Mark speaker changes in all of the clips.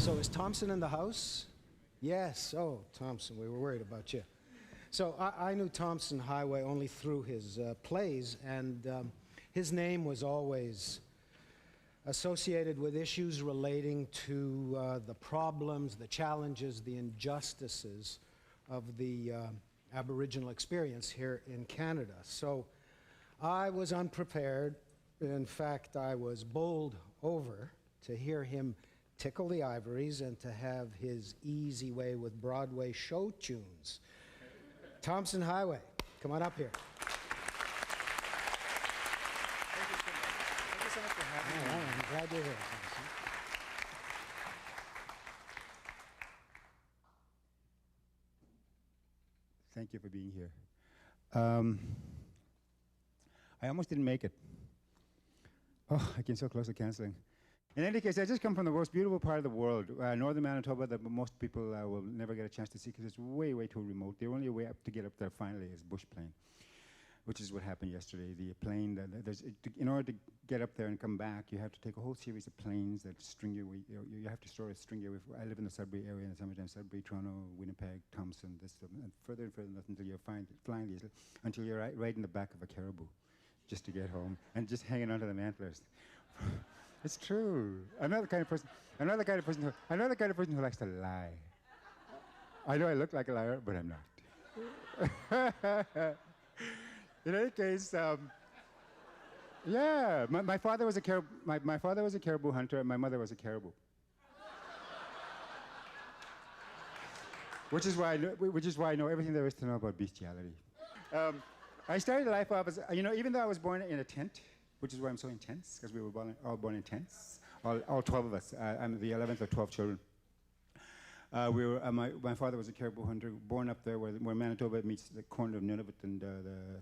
Speaker 1: So is Tomson in the house? Yes. Oh, Tomson, we were worried about you. So I knew Tomson Highway only through his plays, and his name was always associated with issues relating to the problems, the challenges, the injustices of the Aboriginal experience here in Canada. So I was unprepared. In fact, I was bowled over to hear him tickle the ivories and to have his easy way with Broadway show tunes. Tomson Highway, come on up here.
Speaker 2: Thank you so much. Thank you so much for having me.
Speaker 1: I'm glad you're here, Tomson.
Speaker 2: Thank you for being here. I almost didn't make it. Oh, I came so close to canceling. In any case, I just come from the most beautiful part of the world, northern Manitoba, that most people will never get a chance to see because it's way, way too remote. The only way up to get up there finally is bush plane, which is what happened yesterday. The plane, in order to get up there and come back, you have to take a whole series of planes that string you. You have to sort of string you. I live in the Sudbury area in the summertime, Sudbury, Toronto, Winnipeg, Tomson, this, and further north until you're flying these, until you're right in the back of a caribou, just to get home, and just hanging onto the antlers. It's true. I'm not the kind of person who likes to lie. I know I look like a liar, but I'm not. In any case, yeah, my father was a my father was a caribou hunter, and my mother was a caribou. Which is why I know everything there is to know about bestiality. I started life off as, even though I was born in a tent, which is why I'm so intense, because we were all born in tents, all 12 of us. I'm the 11th of 12 children. My father was a caribou hunter, born up there where Manitoba meets the corner of Nunavut and the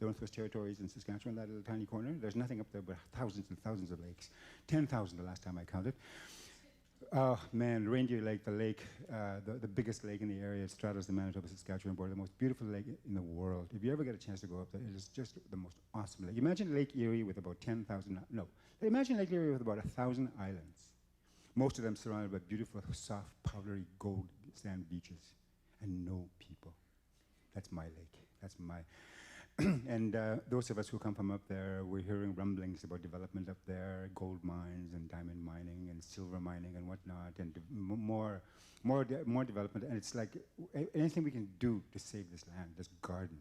Speaker 2: Northwest Territories in Saskatchewan, that little tiny corner. There's nothing up there but thousands and thousands of lakes. 10,000 the last time I counted. Oh man, Reindeer Lake, the biggest lake in the area, straddles the Manitoba-Saskatchewan border, the most beautiful lake in the world. If you ever get a chance to go up there, it is just the most awesome lake. Imagine Lake Erie with about 10,000, imagine Lake Erie with about 1,000 islands. Most of them surrounded by beautiful, soft, powdery gold sand beaches, and no people. That's my lake. That's my... And those of us who come from up there, we're hearing rumblings about development up there, gold mines and diamond mining and silver mining and whatnot, and more development. And it's like anything we can do to save this land, this Garden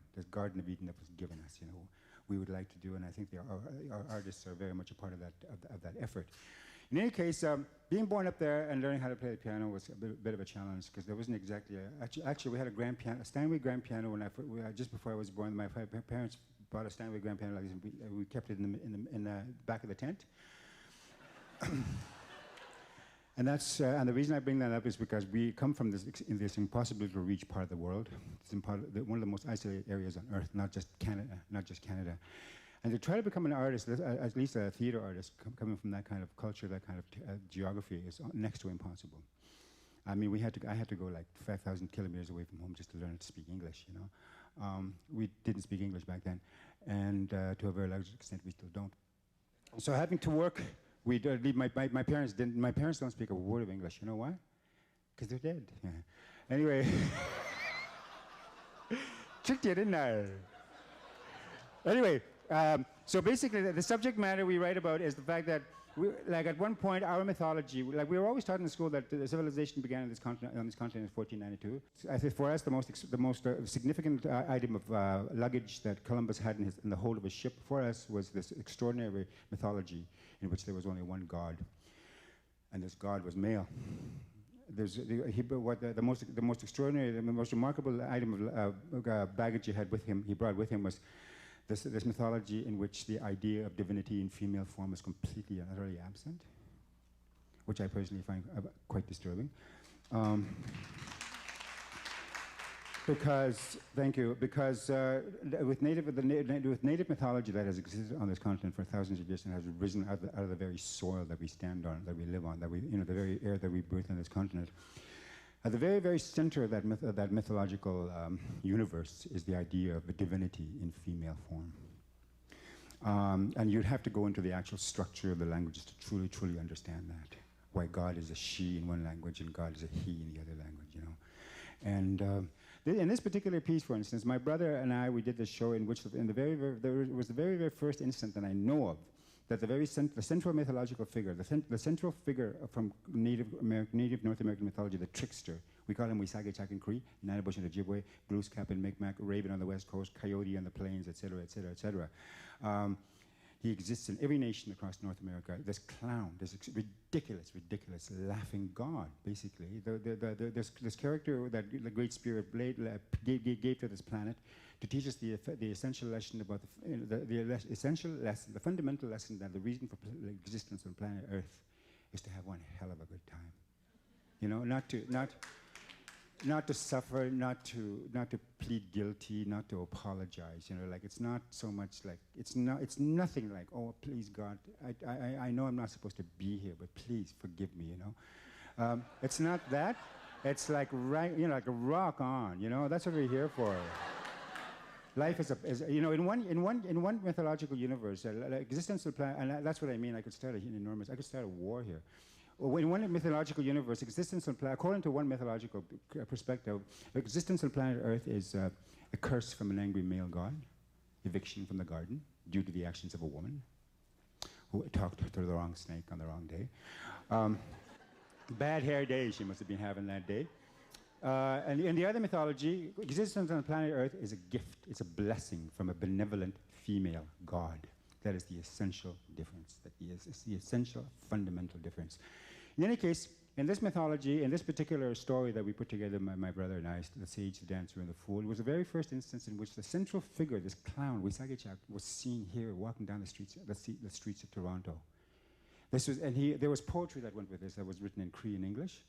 Speaker 2: of Eden that was given us, we would like to do. And I think our artists are very much a part of that effort. In any case, being born up there and learning how to play the piano was a bit of a challenge because there wasn't exactly actually we had a Steinway grand piano when just before I was born. My parents bought a Steinway grand piano, we kept it in the back of the tent. And that's and the reason I bring that up is because we come from this impossible to reach part of the world. It's one of the most isolated areas on Earth, not just Canada. And to try to become an artist, at least a theater artist, coming from that kind of culture, that kind of geography, is next to impossible. I mean, I had to go like 5,000 kilometers away from home just to learn to speak English, We didn't speak English back then, and to a very large extent, we still don't. So having to work, my parents didn't. My parents don't speak a word of English. You know why? Because they're dead. Yeah. Anyway, tricked you, didn't I? Anyway. So basically, the subject matter we write about is the fact that, at one point, our mythology, we were always taught in school that the civilization began on this continent in 1492. I think for us, the most significant item of luggage that Columbus had in the hold of his ship for us was this extraordinary mythology in which there was only one god, and this god was male. The most extraordinary, the most remarkable item of baggage he brought with him was this mythology in which the idea of divinity in female form is completely and utterly absent, which I personally find quite disturbing. Because with native mythology that has existed on this continent for thousands of years and has risen out of the very soil that we stand on, that we live on, the very air that we breathe on this continent. At the very, very center of that mythological universe is the idea of a divinity in female form. And you'd have to go into the actual structure of the languages to truly, truly understand that. why God is a she in one language and God is a he in the other language, you know. And in this particular piece, for instance, my brother and I, we did this show in which, in the there was the very, very first instant that I know of that the central mythological figure, the central figure from Native North American mythology, the trickster, we call him Wisagachak in Cree, Nanabush in Ojibwe, Glooscap in Micmac, Raven on the West Coast, Coyote on the Plains, etc., etc., etc. He exists in every nation across North America. This clown, this ridiculous, laughing god, basically. This character that the Great Spirit gave to this planet to teach us the essential lesson about the fundamental lesson that the reason for existence on planet Earth is to have one hell of a good time. You know, not to suffer, not to plead guilty, not to apologize. You know, like it's not so much like it's nothing like, oh please God, I know I'm not supposed to be here, but please forgive me. You know, it's not that. It's like like a rock on. You know, that's what we're here for. Life is you know, in one mythological universe, existence of planet, and that's what I mean. I could start I could start a war here. In one mythological universe, existence on planet, according to one mythological perspective, existence on planet Earth is a curse from an angry male god, eviction from the garden due to the actions of a woman who talked to the wrong snake on the wrong day. Bad hair day she must have been having that day. And in the other mythology, existence on planet Earth is a gift, it's a blessing from a benevolent female god. That is the essential difference. It's the essential, fundamental difference. In any case, in this mythology, in this particular story that we put together, my brother and I, the sage, the dancer, and the fool, it was the very first instance in which the central figure, this clown, Wisagachak, was seen here walking down the streets of Toronto. This was, and there was poetry that went with this that was written in Cree and English.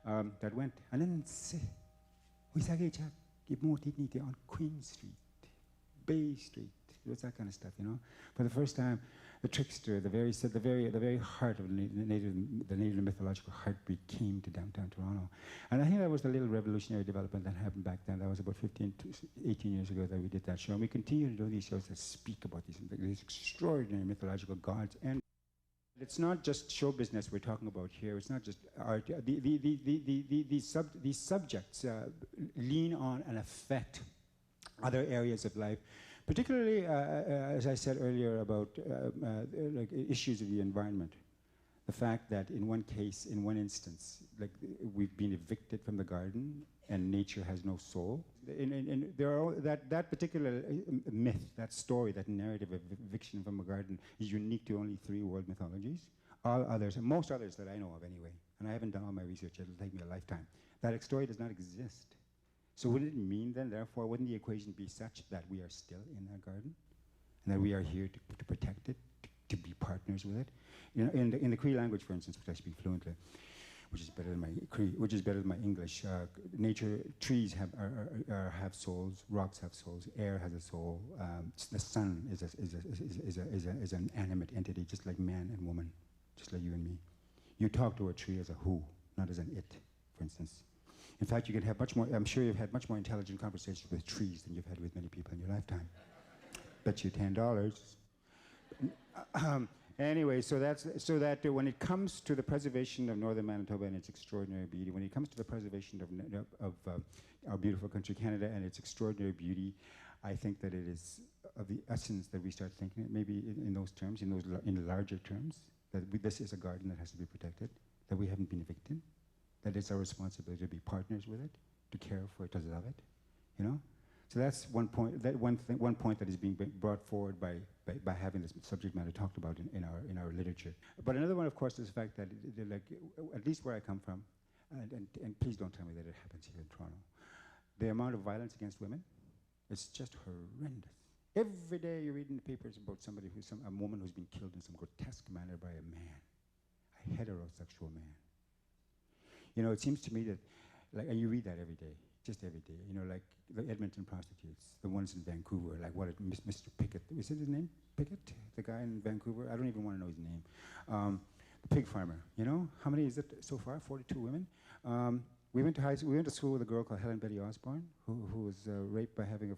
Speaker 2: That went, and then say, Wisagachak, give more dignity on Queen Street, Bay Street. It was that kind of stuff, you know. For the first time, the trickster, the very heart of the native mythological heartbeat came to downtown Toronto. And I think that was the little revolutionary development that happened back then. That was about 15 to 18 years ago that we did that show. And we continue to do these shows that speak about these extraordinary mythological gods. And it's not just show business we're talking about here. It's not just art. These subjects lean on and affect other areas of life, particularly, as I said earlier, about like issues of the environment. The fact that in one case, in one instance, like we've been evicted from the garden and nature has no soul. There are that particular myth, that story, that narrative of eviction from a garden is unique to only 3 world mythologies. All others, and most others that I know of anyway, and I haven't done all my research, it'll take me a lifetime, that story does not exist. So wouldn't it mean then, therefore, wouldn't the equation be such that we are still in that garden? And that we are here to protect it, to be partners with it? You know, in the Cree language, for instance, which I speak fluently, which is better than my Cree, which is better than my English. Nature, trees have souls, rocks have souls, air has a soul. The sun is an animate entity, just like man and woman, just like you and me. You talk to a tree as a who, not as an it, for instance. In fact, you can have much more, I'm sure you've had much more intelligent conversations with trees than you've had with many people in your lifetime. Bet you $10. Anyway, so that when it comes to the preservation of northern Manitoba and its extraordinary beauty, when it comes to the preservation of our beautiful country, Canada, and its extraordinary beauty, I think that it is of the essence that we start thinking maybe in those terms, in larger terms, that this is a garden that has to be protected, that we haven't been evicted, that it's our responsibility to be partners with it, to care for it, to love it, you know? So that's one point. One point that is being brought forward by having this subject matter talked about in our literature. But another one, of course, is the fact that like at least where I come from, and please don't tell me that it happens here in Toronto, the amount of violence against women, it's just horrendous. Every day you read in the papers about a woman who's been killed in some grotesque manner by a man, a heterosexual man. You know, it seems to me that, like, and you read that every day. Just every day, you know, like the Edmonton prostitutes, the ones in Vancouver, like what Mr. Pickett, is it his name? Pickett? The guy in Vancouver? I don't even want to know his name. The pig farmer, you know? How many is it so far? 42 women. We went to school with a girl called Helen Betty Osborne, who was raped by having a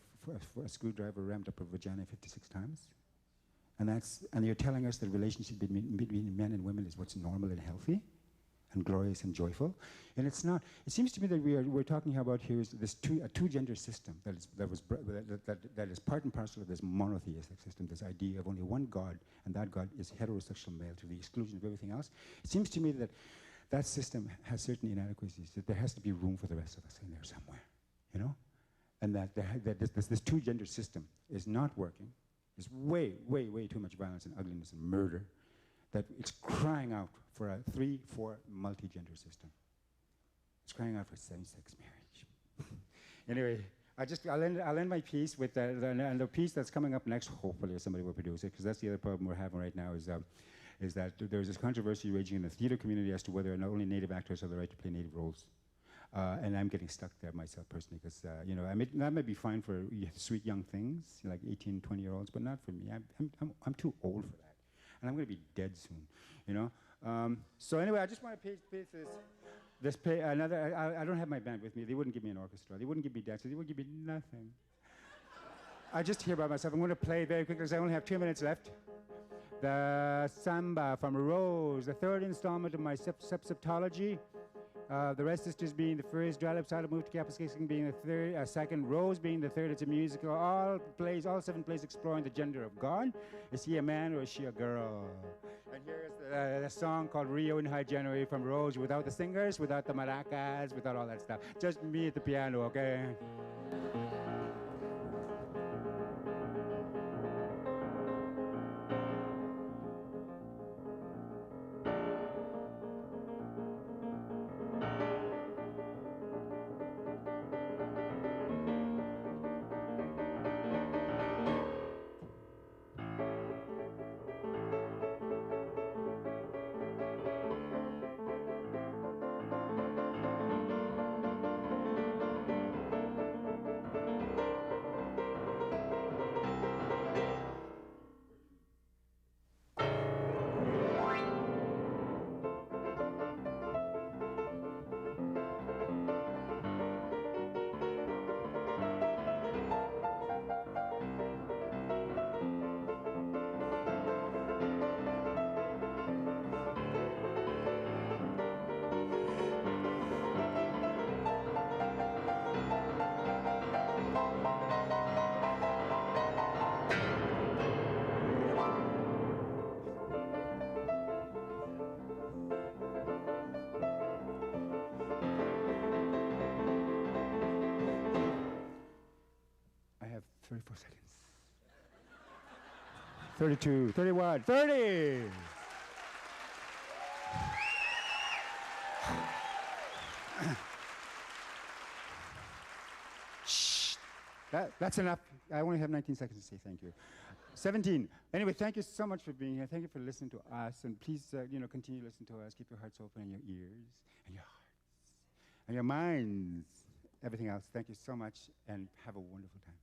Speaker 2: screwdriver rammed up her vagina 56 times. And you're telling us the relationship between men and women is what's normal and healthy and glorious and joyful, and it's not. It seems to me that we're talking about here is this a two-gender system that is part and parcel of this monotheistic system, this idea of only one God, and that God is heterosexual male to the exclusion of everything else. It seems to me that that system has certain inadequacies, that there has to be room for the rest of us in there somewhere, you know? And that this two-gender system is not working. There's way, way, way too much violence and ugliness and murder, that it's crying out for a 3-4 multi-gender system. It's crying out for same-sex marriage. Anyway, I'll end my piece with the piece that's coming up next. Hopefully, somebody will produce it, because that's the other problem we're having right now. Is that there's this controversy raging in the theater community as to whether or not only native actors have the right to play native roles. And I'm getting stuck there myself personally, because you know, that may be fine for sweet young things like 18, 20-year-olds, but not for me. I'm too old for that, and I'm going to be dead soon. You know. So anyway, I just want to pace this. I don't have my band with me. They wouldn't give me an orchestra. They wouldn't give me dancers. They wouldn't give me nothing. I just here by myself. I'm going to play very quickly because I only have 2 minutes left. The Samba from Rose, the third installment of my septology. The Rest Sisters being the first, Dry Lips Out of Move to Capuscation being the third, second, Rose being the third. It's a musical. All 7 plays exploring the gender of God. Is he a man or is she a girl? And here is the song called Rio in High January from Rose, without the singers, without the maracas, without all that stuff. Just me at the piano, okay? I have 34 seconds. 32, 31, 30! Shh. That's enough. I only have 19 seconds to say thank you. 17. Anyway, thank you so much for being here. Thank you for listening to us. And please, continue to listen to us. Keep your hearts open and your ears and your hearts and your minds. Everything else. Thank you so much and have a wonderful time.